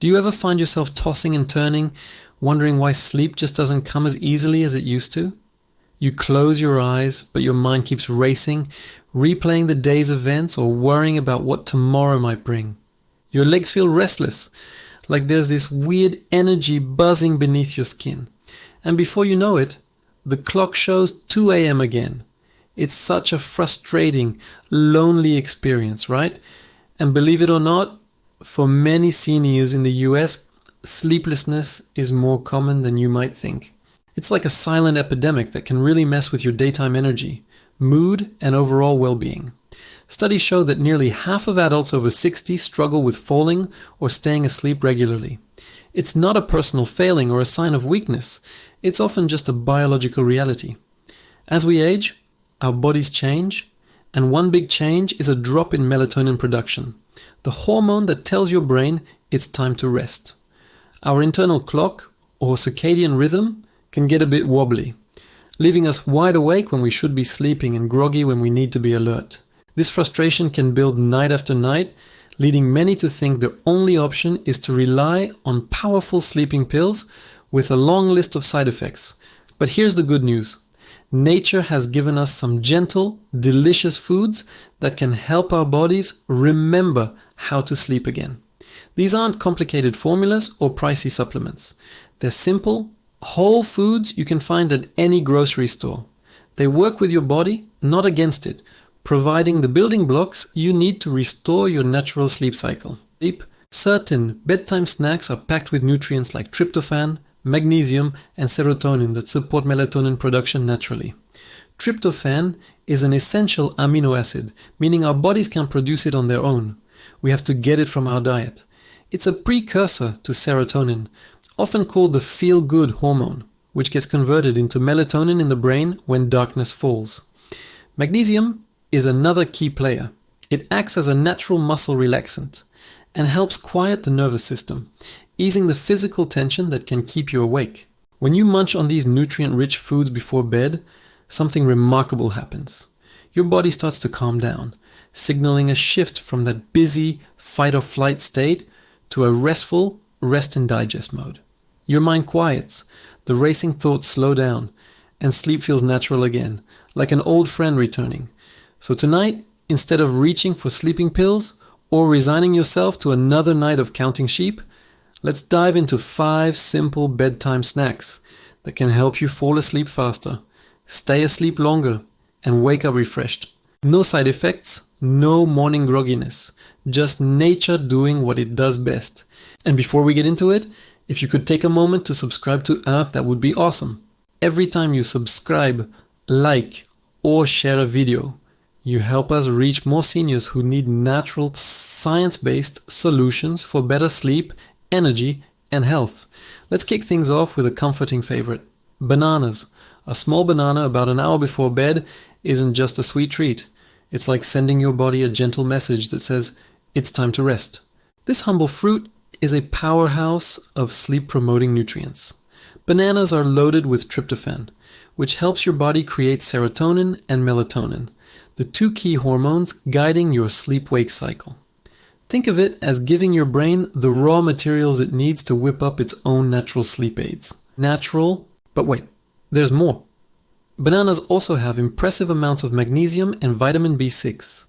Do you ever find yourself tossing and turning, wondering why sleep just doesn't come as easily as it used to? You close your eyes, but your mind keeps racing, replaying the day's events or worrying about what tomorrow might bring. Your legs feel restless, like there's this weird energy buzzing beneath your skin. And before you know it, the clock shows 2 a.m. again. It's such a frustrating, lonely experience, right? And believe it or not, for many seniors in the US, sleeplessness is more common than you might think. It's like a silent epidemic that can really mess with your daytime energy, mood, and overall well-being. Studies show that nearly half of adults over 60 struggle with falling or staying asleep regularly. It's not a personal failing or a sign of weakness. It's often just a biological reality. As we age, our bodies change, and one big change is a drop in melatonin production, the hormone that tells your brain it's time to rest. Our internal clock, or circadian rhythm, can get a bit wobbly, leaving us wide awake when we should be sleeping and groggy when we need to be alert. This frustration can build night after night, leading many to think their only option is to rely on powerful sleeping pills with a long list of side effects. But here's the good news. Nature has given us some gentle, delicious foods that can help our bodies remember how to sleep again. These aren't complicated formulas or pricey supplements. They're simple, whole foods you can find at any grocery store. They work with your body, not against it, providing the building blocks you need to restore your natural sleep cycle. Certain bedtime snacks are packed with nutrients like tryptophan, magnesium, and serotonin that support melatonin production naturally. Tryptophan is an essential amino acid, meaning our bodies can produce it on their own. We have to get it from our diet. It's a precursor to serotonin, often called the feel-good hormone, which gets converted into melatonin in the brain when darkness falls. Magnesium is another key player. It acts as a natural muscle relaxant and helps quiet the nervous system, easing the physical tension that can keep you awake. When you munch on these nutrient-rich foods before bed, something remarkable happens. Your body starts to calm down, signaling a shift from that busy fight-or-flight state to a restful rest and digest mode. Your mind quiets, the racing thoughts slow down, and sleep feels natural again, like an old friend returning. So tonight, instead of reaching for sleeping pills or resigning yourself to another night of counting sheep, let's dive into 5 simple bedtime snacks that can help you fall asleep faster, stay asleep longer, and wake up refreshed. No side effects, no morning grogginess, just nature doing what it does best. And before we get into it, if you could take a moment to subscribe to that would be awesome. Every time you subscribe, like, or share a video, you help us reach more seniors who need natural, science-based solutions for better sleep, energy, and health. Let's kick things off with a comforting favorite. Bananas. A small banana about an hour before bed isn't just a sweet treat. It's like sending your body a gentle message that says, it's time to rest. This humble fruit is a powerhouse of sleep-promoting nutrients. Bananas are loaded with tryptophan, which helps your body create serotonin and melatonin, the 2 key hormones guiding your sleep-wake cycle. Think of it as giving your brain the raw materials it needs to whip up its own natural sleep aids. Natural, but wait, there's more. Bananas also have impressive amounts of magnesium and vitamin B6.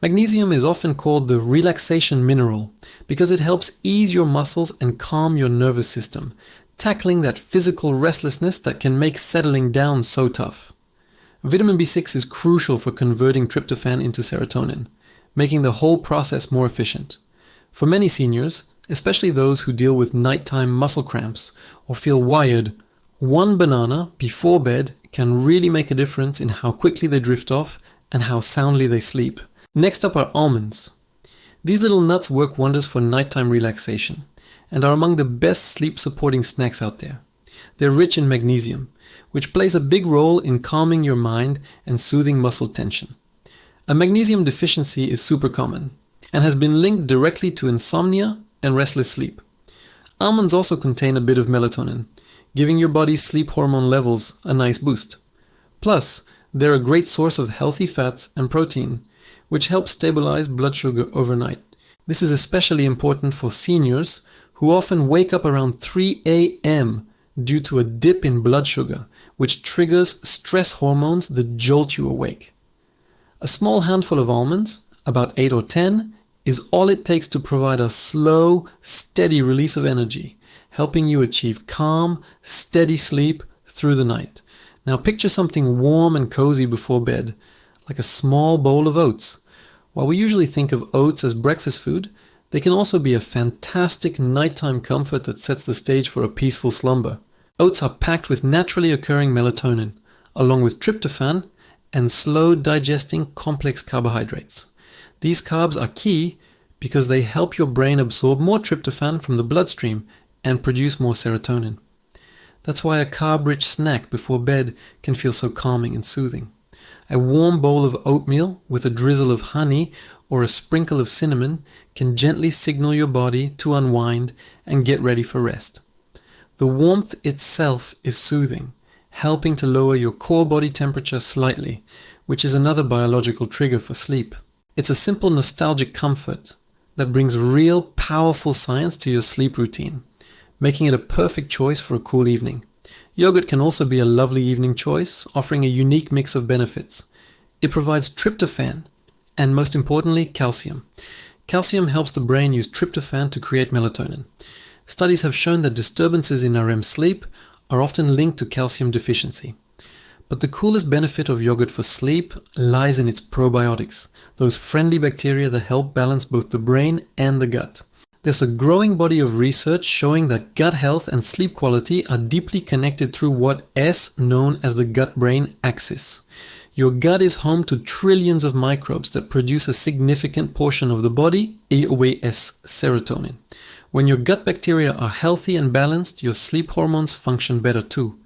Magnesium is often called the relaxation mineral because it helps ease your muscles and calm your nervous system, tackling that physical restlessness that can make settling down so tough. Vitamin B6 is crucial for converting tryptophan into serotonin, making the whole process more efficient. For many seniors, especially those who deal with nighttime muscle cramps or feel wired, one banana before bed can really make a difference in how quickly they drift off and how soundly they sleep. Next up are almonds. These little nuts work wonders for nighttime relaxation and are among the best sleep-supporting snacks out there. They're rich in magnesium, which plays a big role in calming your mind and soothing muscle tension. A magnesium deficiency is super common and has been linked directly to insomnia and restless sleep. Almonds also contain a bit of melatonin, giving your body's sleep hormone levels a nice boost. Plus, they're a great source of healthy fats and protein, which helps stabilize blood sugar overnight. This is especially important for seniors who often wake up around 3 a.m. due to a dip in blood sugar, which triggers stress hormones that jolt you awake. A small handful of almonds, about 8 or 10, is all it takes to provide a slow, steady release of energy, helping you achieve calm, steady sleep through the night. Now picture something warm and cozy before bed, like a small bowl of oats. While we usually think of oats as breakfast food, they can also be a fantastic nighttime comfort that sets the stage for a peaceful slumber. Oats are packed with naturally occurring melatonin, along with tryptophan and slow digesting complex carbohydrates. These carbs are key because they help your brain absorb more tryptophan from the bloodstream and produce more serotonin. That's why a carb-rich snack before bed can feel so calming and soothing. A warm bowl of oatmeal with a drizzle of honey or a sprinkle of cinnamon can gently signal your body to unwind and get ready for rest. The warmth itself is soothing, helping to lower your core body temperature slightly, which is another biological trigger for sleep. It's a simple nostalgic comfort that brings real, powerful science to your sleep routine, making it a perfect choice for a cool evening. Yogurt can also be a lovely evening choice, offering a unique mix of benefits. It provides tryptophan and, most importantly, calcium. Calcium helps the brain use tryptophan to create melatonin. Studies have shown that disturbances in REM sleep are often linked to calcium deficiency. But the coolest benefit of yogurt for sleep lies in its probiotics, those friendly bacteria that help balance both the brain and the gut. There's a growing body of research showing that gut health and sleep quality are deeply connected through what is known as the gut-brain axis. Your gut is home to trillions of microbes that produce a significant portion of the body as serotonin. When your gut bacteria are healthy and balanced, your sleep hormones function better too.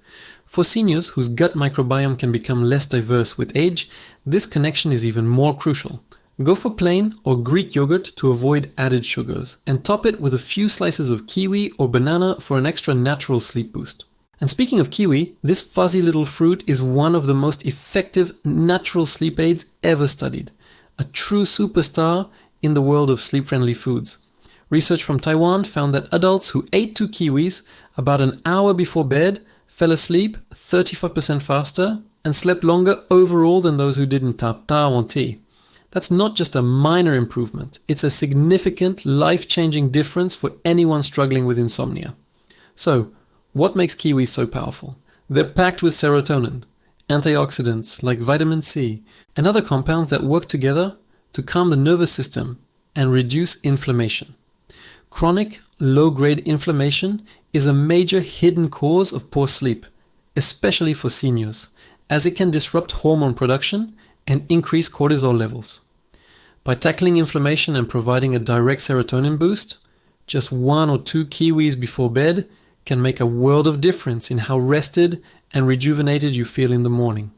For seniors whose gut microbiome can become less diverse with age, this connection is even more crucial. Go for plain or Greek yogurt to avoid added sugars, and top it with a few slices of kiwi or banana for an extra natural sleep boost. And speaking of kiwi, this fuzzy little fruit is one of the most effective natural sleep aids ever studied. A true superstar in the world of sleep-friendly foods. Research from Taiwan found that adults who ate 2 kiwis about an hour before bed fell asleep 35% faster and slept longer overall than those who didn't tap on tea. That's not just a minor improvement, it's a significant, life-changing difference for anyone struggling with insomnia. So, what makes kiwis so powerful? They're packed with serotonin, antioxidants like vitamin C, and other compounds that work together to calm the nervous system and reduce inflammation. Chronic, low-grade inflammation is a major hidden cause of poor sleep, especially for seniors, as it can disrupt hormone production and increase cortisol levels. By tackling inflammation and providing a direct serotonin boost, just 1 or 2 kiwis before bed can make a world of difference in how rested and rejuvenated you feel in the morning.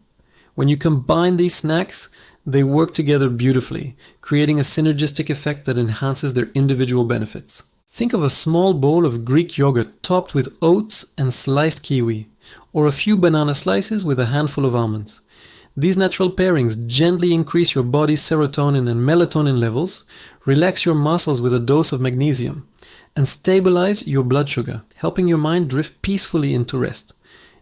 When you combine these snacks, they work together beautifully, creating a synergistic effect that enhances their individual benefits. Think of a small bowl of Greek yogurt topped with oats and sliced kiwi, or a few banana slices with a handful of almonds. These natural pairings gently increase your body's serotonin and melatonin levels, relax your muscles with a dose of magnesium, and stabilize your blood sugar, helping your mind drift peacefully into rest.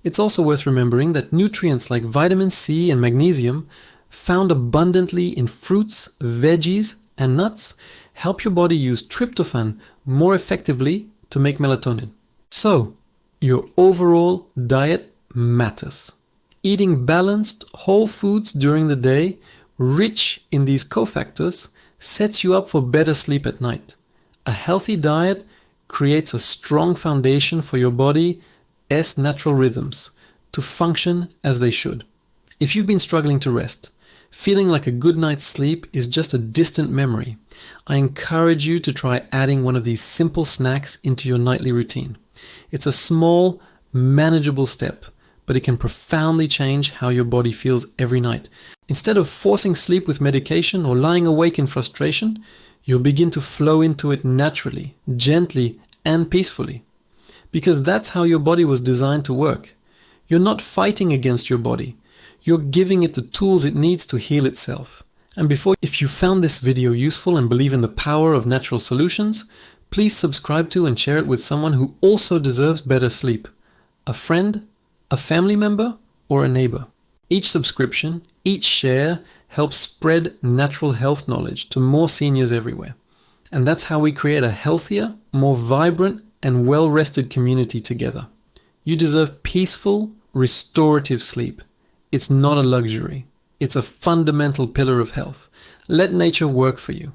It's also worth remembering that nutrients like vitamin C and magnesium, found abundantly in fruits, veggies, and nuts, help your body use tryptophan more effectively to make melatonin. So, your overall diet matters. Eating balanced, whole foods during the day, rich in these cofactors, sets you up for better sleep at night. A healthy diet creates a strong foundation for your body's natural rhythms to function as they should. If you've been struggling to rest, feeling like a good night's sleep is just a distant memory, I encourage you to try adding one of these simple snacks into your nightly routine. It's a small, manageable step, but it can profoundly change how your body feels every night. Instead of forcing sleep with medication or lying awake in frustration, you'll begin to flow into it naturally, gently, and peacefully. Because that's how your body was designed to work. You're not fighting against your body. You're giving it the tools it needs to heal itself. And if you found this video useful and believe in the power of natural solutions, please subscribe to and share it with someone who also deserves better sleep. A friend, a family member, or a neighbor. Each subscription, each share helps spread natural health knowledge to more seniors everywhere. And that's how we create a healthier, more vibrant, and well-rested community together. You deserve peaceful, restorative sleep. It's not a luxury. It's a fundamental pillar of health. Let nature work for you.